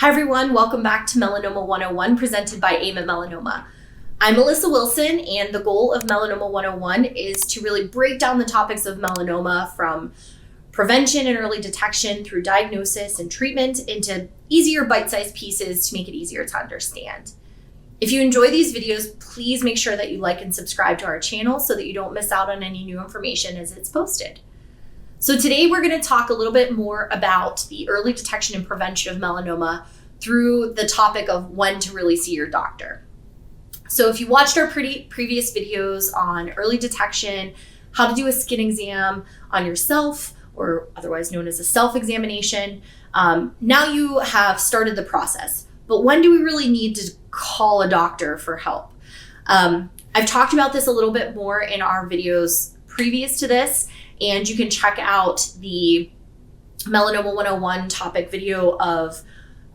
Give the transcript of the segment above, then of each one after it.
Hi everyone, welcome back to Melanoma 101 presented by AIM at Melanoma. I'm Melissa Wilson, and the goal of Melanoma 101 is to really break down the topics of melanoma from prevention and early detection through diagnosis and treatment into easier bite-sized pieces to make it easier to understand. If you enjoy these videos, please make sure that you like and subscribe to our channel so that you don't miss out on any new information as it's posted. So today we're going to talk a little bit more about the early detection and prevention of melanoma through the topic of when to really see your doctor. So if you watched our previous videos on early detection, how to do a skin exam on yourself, or otherwise known as a self-examination, now you have started the process. But when do we really need to call a doctor for help? I've talked about this a little bit more in our videos previous to this, and you can check out the Melanoma 101 topic video of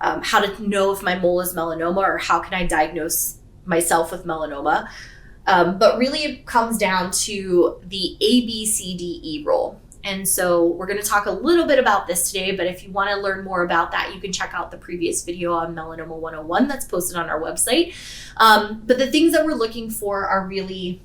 how to know if my mole is melanoma or how can I diagnose myself with melanoma. But really it comes down to the ABCDE rule. And so we're going to talk a little bit about this today, but if you want to learn more about that, you can check out the previous video on Melanoma 101 that's posted on our website. But the things that we're looking for are really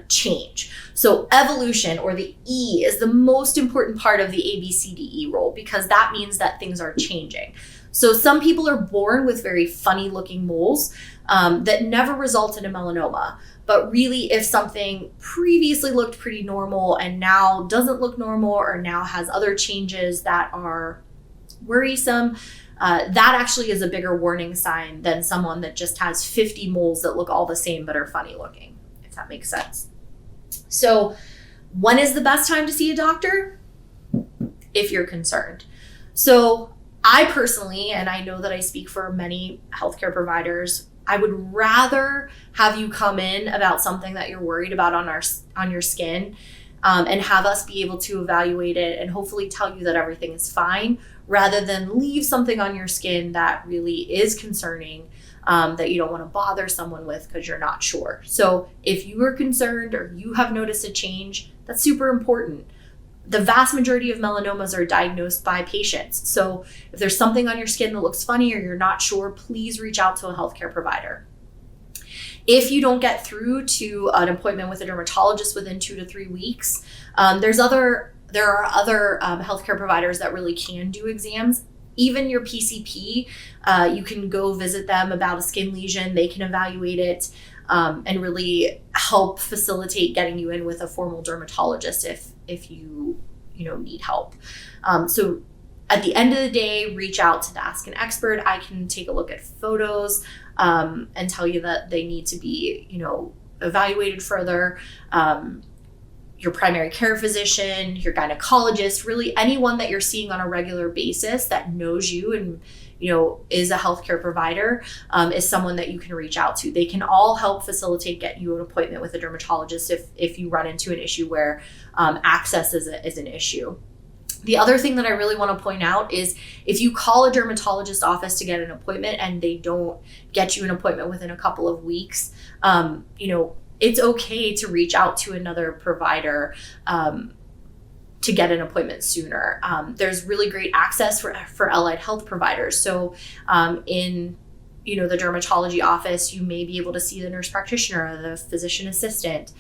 change. So evolution, or the E, is the most important part of the ABCDE rule because that means that things are changing. So some people are born with very funny looking moles that never result in a melanoma. But really, if something previously looked pretty normal and now doesn't look normal or now has other changes that are worrisome, that actually is a bigger warning sign than someone that just has 50 moles that look all the same but are funny looking, if that makes sense. So when is the best time to see a doctor? If you're concerned. So I personally, and I know that I speak for many healthcare providers, I would rather have you come in about something that you're worried about on your skin and have us be able to evaluate it and hopefully tell you that everything is fine, rather than leave something on your skin that really is concerning that you don't want to bother someone with because you're not sure. So if you are concerned or you have noticed a change, that's super important. The vast majority of melanomas are diagnosed by patients. So if there's something on your skin that looks funny or you're not sure, please reach out to a healthcare provider. If you don't get through to an appointment with a dermatologist within 2 to 3 weeks, there are other healthcare providers that really can do exams. Even your PCP, you can go visit them about a skin lesion. They can evaluate it and really help facilitate getting you in with a formal dermatologist if you need help. So at the end of the day, reach out to the Ask an Expert. I can take a look at photos and tell you that they need to be evaluated further. Your primary care physician, your gynecologist, really anyone that you're seeing on a regular basis that knows you and is a healthcare provider is someone that you can reach out to. They can all help facilitate getting you an appointment with a dermatologist if you run into an issue where access is an issue. The other thing that I really want to point out is if you call a dermatologist office to get an appointment and they don't get you an appointment within a couple of weeks, it's okay to reach out to another provider to get an appointment sooner. There's really great access for allied health providers. So in the dermatology office, you may be able to see the nurse practitioner or the physician assistant.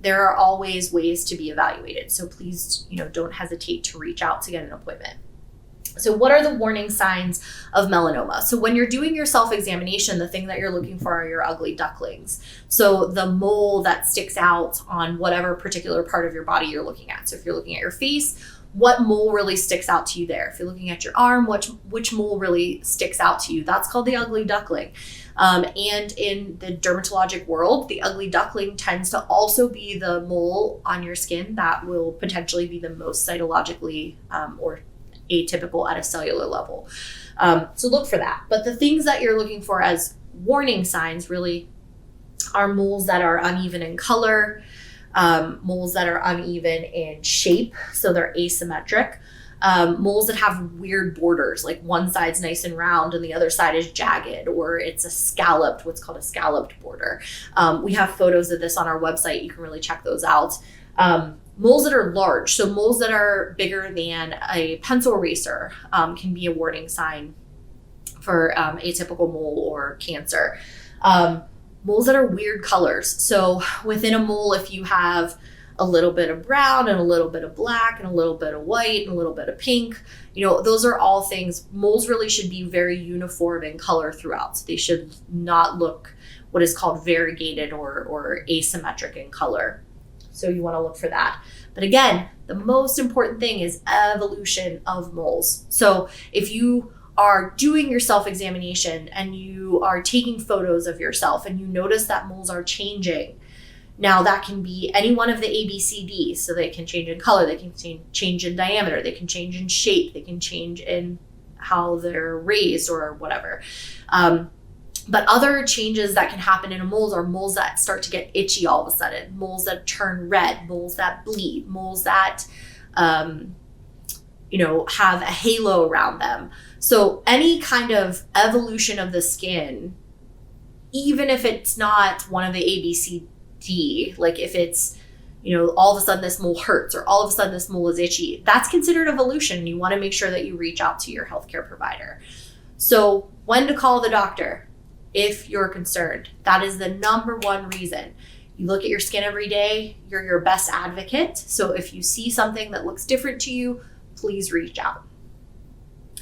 There are always ways to be evaluated. So please, don't hesitate to reach out to get an appointment. So what are the warning signs of melanoma? So when you're doing your self-examination, the thing that you're looking for are your ugly ducklings. So the mole that sticks out on whatever particular part of your body you're looking at. So if you're looking at your face, what mole really sticks out to you there? If you're looking at your arm, which mole really sticks out to you? That's called the ugly duckling. And in the dermatologic world, the ugly duckling tends to also be the mole on your skin that will potentially be the most cytologically or atypical at a cellular level. So look for that. But the things that you're looking for as warning signs really are moles that are uneven in color, moles that are uneven in shape, so they're asymmetric, moles that have weird borders, like one side's nice and round and the other side is jagged, or it's what's called a scalloped border. We have photos of this on our website. You can really check those out. Moles that are large, so moles that are bigger than a pencil eraser, can be a warning sign for atypical mole or cancer. Moles that are weird colors. So within a mole, if you have a little bit of brown and a little bit of black and a little bit of white and a little bit of pink, those are all things. Moles really should be very uniform in color throughout. So they should not look what is called variegated or asymmetric in color. So you want to look for that. But again, the most important thing is evolution of moles. So if you are doing your self-examination and you are taking photos of yourself and you notice that moles are changing, now that can be any one of the ABCDs. So they can change in color, they can change in diameter, they can change in shape, they can change in how they're raised or whatever. But other changes that can happen in a mole are moles that start to get itchy all of a sudden, moles that turn red, moles that bleed, moles that have a halo around them. So any kind of evolution of the skin, even if it's not one of the ABCD, like if it's, all of a sudden this mole hurts or all of a sudden this mole is itchy, that's considered evolution. You want to make sure that you reach out to your healthcare provider. So when to call the doctor if you're concerned, that is the number one reason. You look at your skin every day, you're your best advocate. So if you see something that looks different to you, please reach out.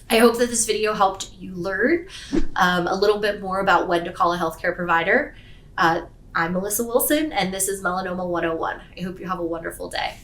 I hope that this video helped you learn a little bit more about when to call a healthcare provider. I'm Melissa Wilson, and this is Melanoma 101. I hope you have a wonderful day.